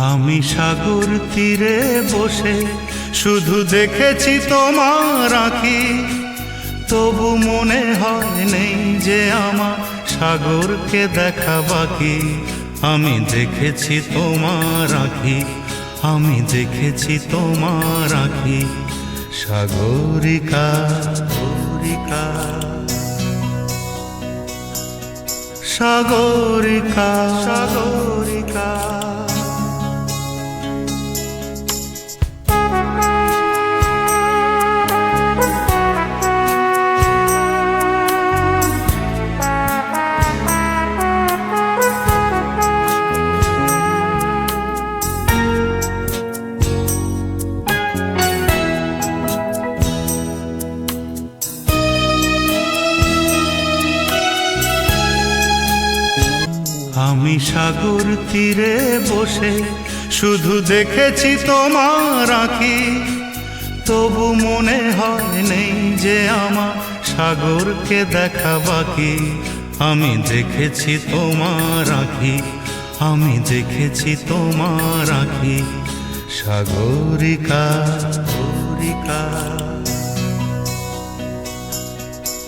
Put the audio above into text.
আমি সাগর তীরে বসে শুধু দেখেছি তোমার আঁখি, তবু মনে হয় নেই যে আমার সাগরকে দেখা বাকি। আমি দেখেছি তোমার আঁখি, আমি দেখেছি তোমার আঁখি, সাগরিকা সাগরিকা সাগরিকা সাগরিকা। আমি সাগর তীরে বসে শুধু দেখেছি তোমার আঁখি, তবু মনে হয় নেই যে আমার সাগরকে দেখা বাকি। আমি দেখেছি তোমার আঁখি, আমি দেখেছি তোমার আঁখি, সাগরিকা সাগরিকা।